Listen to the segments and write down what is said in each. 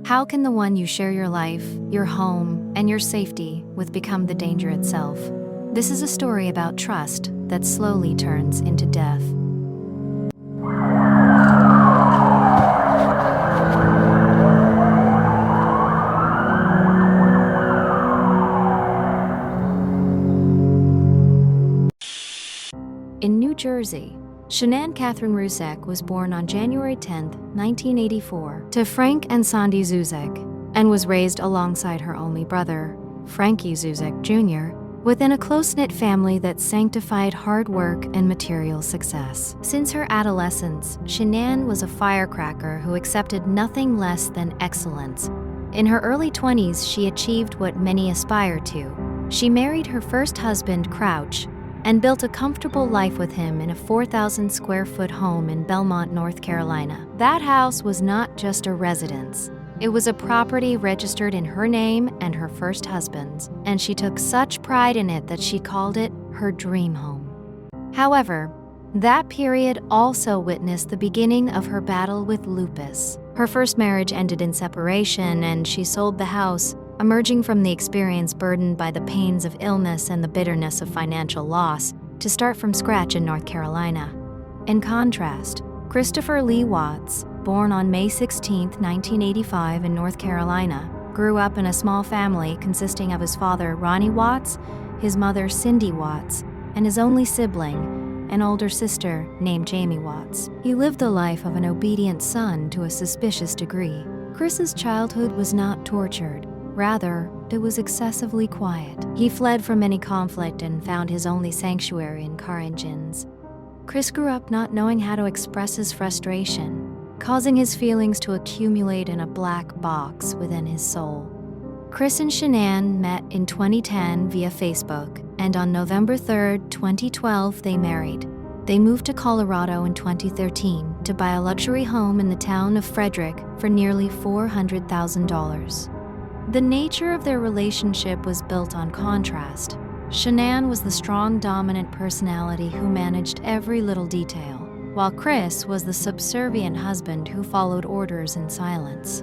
How can the one you share your life, your home, and your safety with become the danger itself? This is a story about trust that slowly turns into death. In New Jersey, Shanann Catherine Rusek was born on January 10, 1984, to Frank and Sandy Zuzek, and was raised alongside her only brother, Frankie Zuzek Jr., within a close-knit family that sanctified hard work and material success. Since her adolescence, Shanann was a firecracker who accepted nothing less than excellence. In her early 20s, she achieved what many aspire to. She married her first husband, Crouch, and built a comfortable life with him in a 4,000-square-foot home in Belmont, North Carolina. That house was not just a residence. It was a property registered in her name and her first husband's, and she took such pride in it that she called it her dream home. However, that period also witnessed the beginning of her battle with lupus. Her first marriage ended in separation, and she sold the house, emerging from the experience burdened by the pains of illness and the bitterness of financial loss, to start from scratch in North Carolina. In contrast, Christopher Lee Watts, born on May 16, 1985 in North Carolina, grew up in a small family consisting of his father, Ronnie Watts, his mother, Cindy Watts, and his only sibling, an older sister named Jamie Watts. He lived the life of an obedient son to a suspicious degree. Chris's childhood was not tortured. Rather, it was excessively quiet. He fled from any conflict and found his only sanctuary in car engines. Chris grew up not knowing how to express his frustration, causing his feelings to accumulate in a black box within his soul. Chris and Shanann met in 2010 via Facebook, and on November 3, 2012, they married. They moved to Colorado in 2013 to buy a luxury home in the town of Frederick for nearly $400,000. The nature of their relationship was built on contrast. Shanann was the strong, dominant personality who managed every little detail, while Chris was the subservient husband who followed orders in silence.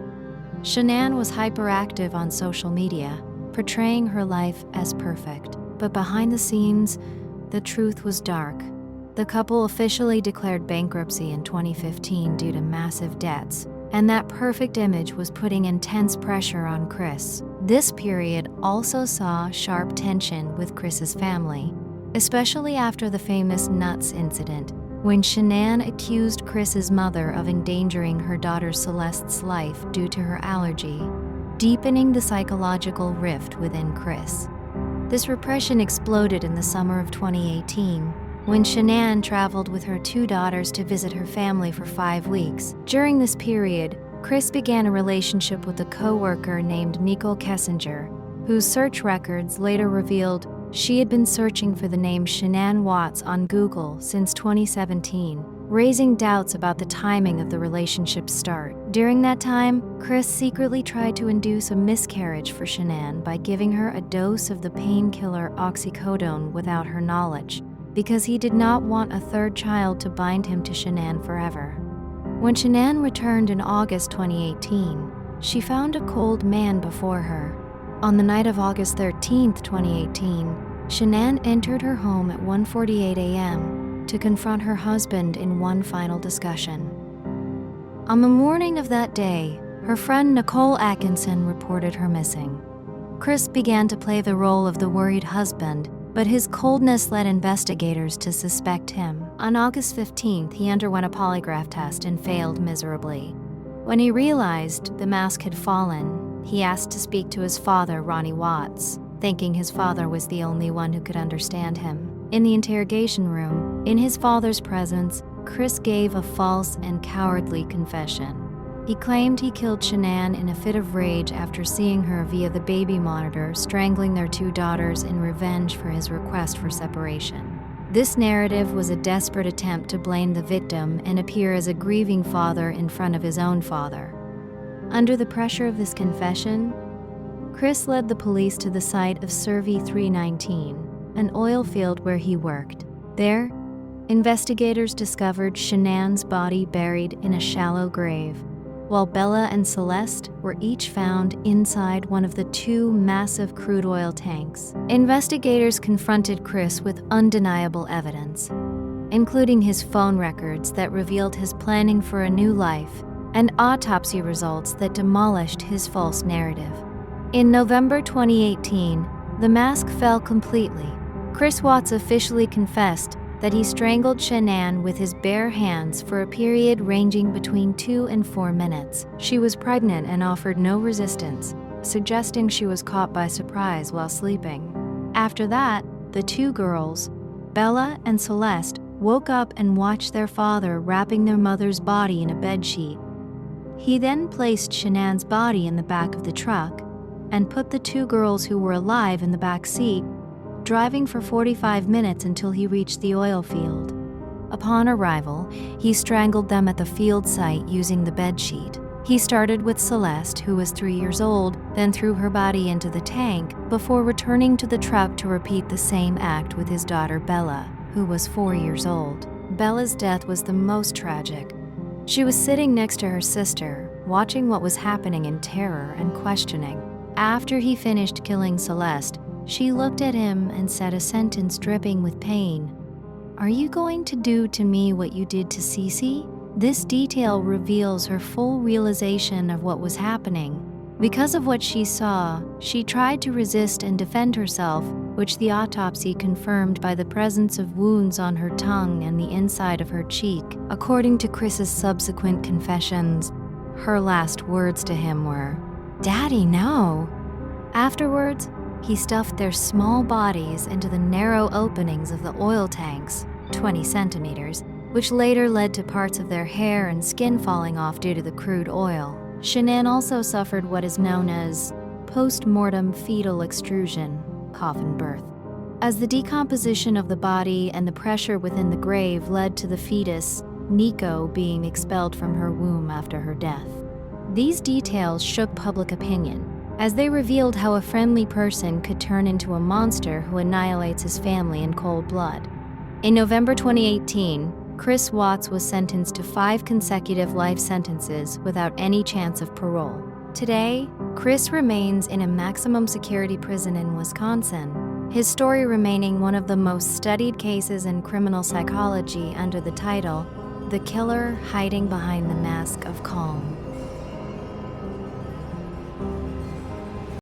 Shanann was hyperactive on social media, portraying her life as perfect. But behind the scenes, the truth was dark. The couple officially declared bankruptcy in 2015 due to massive debts, and that perfect image was putting intense pressure on Chris. This period also saw sharp tension with Chris's family, especially after the famous nuts incident, when Shanann accused Chris's mother of endangering her daughter Celeste's life due to her allergy, deepening the psychological rift within Chris. This repression exploded in the summer of 2018, when Shanann traveled with her two daughters to visit her family for 5 weeks. During this period, Chris began a relationship with a co-worker named Nicole Kessinger, whose search records later revealed she had been searching for the name Shanann Watts on Google since 2017, raising doubts about the timing of the relationship's start. During that time, Chris secretly tried to induce a miscarriage for Shanann by giving her a dose of the painkiller oxycodone without her knowledge, because he did not want a third child to bind him to Shanann forever. When Shanann returned in August 2018, she found a cold man before her. On the night of August 13, 2018, Shanann entered her home at 1:48 a.m. to confront her husband in one final discussion. On the morning of that day, her friend Nicole Atkinson reported her missing. Chris began to play the role of the worried husband, but his coldness led investigators to suspect him. On August 15th, he underwent a polygraph test and failed miserably. When he realized the mask had fallen, he asked to speak to his father, Ronnie Watts, thinking his father was the only one who could understand him. In the interrogation room, in his father's presence, Chris gave a false and cowardly confession. He claimed he killed Shanann in a fit of rage after seeing her via the baby monitor strangling their two daughters in revenge for his request for separation. This narrative was a desperate attempt to blame the victim and appear as a grieving father in front of his own father. Under the pressure of this confession, Chris led the police to the site of Survey 319, an oil field where he worked. There, investigators discovered Shanann's body buried in a shallow grave, while Bella and Celeste were each found inside one of the two massive crude oil tanks. Investigators confronted Chris with undeniable evidence, including his phone records that revealed his planning for a new life and autopsy results that demolished his false narrative. In November 2018, the mask fell completely. Chris Watts officially confessed that he strangled Shanann with his bare hands for a period ranging between 2 and 4 minutes. She was pregnant and offered no resistance, suggesting she was caught by surprise while sleeping. After that, the two girls, Bella and Celeste, woke up and watched their father wrapping their mother's body in a bedsheet. He then placed Shanann's body in the back of the truck and put the two girls who were alive in the back seat, driving for 45 minutes until he reached the oil field. Upon arrival, he strangled them at the field site using the bedsheet. He started with Celeste, who was 3 years old, then threw her body into the tank before returning to the truck to repeat the same act with his daughter Bella, who was 4 years old. Bella's death was the most tragic. She was sitting next to her sister, watching what was happening in terror and questioning. After he finished killing Celeste, she looked at him and said a sentence dripping with pain. "Are you going to do to me what you did to Cece?" This detail reveals her full realization of what was happening. Because of what she saw, she tried to resist and defend herself, which the autopsy confirmed by the presence of wounds on her tongue and the inside of her cheek. According to Chris's subsequent confessions, her last words to him were, "Daddy, no." Afterwards, he stuffed their small bodies into the narrow openings of the oil tanks, 20 centimeters, which later led to parts of their hair and skin falling off due to the crude oil. Shanann also suffered what is known as post-mortem fetal extrusion, coffin birth, as the decomposition of the body and the pressure within the grave led to the fetus, Nico, being expelled from her womb after her death. These details shook public opinion, as they revealed how a friendly person could turn into a monster who annihilates his family in cold blood. In November 2018, Chris Watts was sentenced to 5 consecutive life sentences without any chance of parole. Today, Chris remains in a maximum security prison in Wisconsin, his story remaining one of the most studied cases in criminal psychology under the title, "The Killer Hiding Behind the Mask of Calm."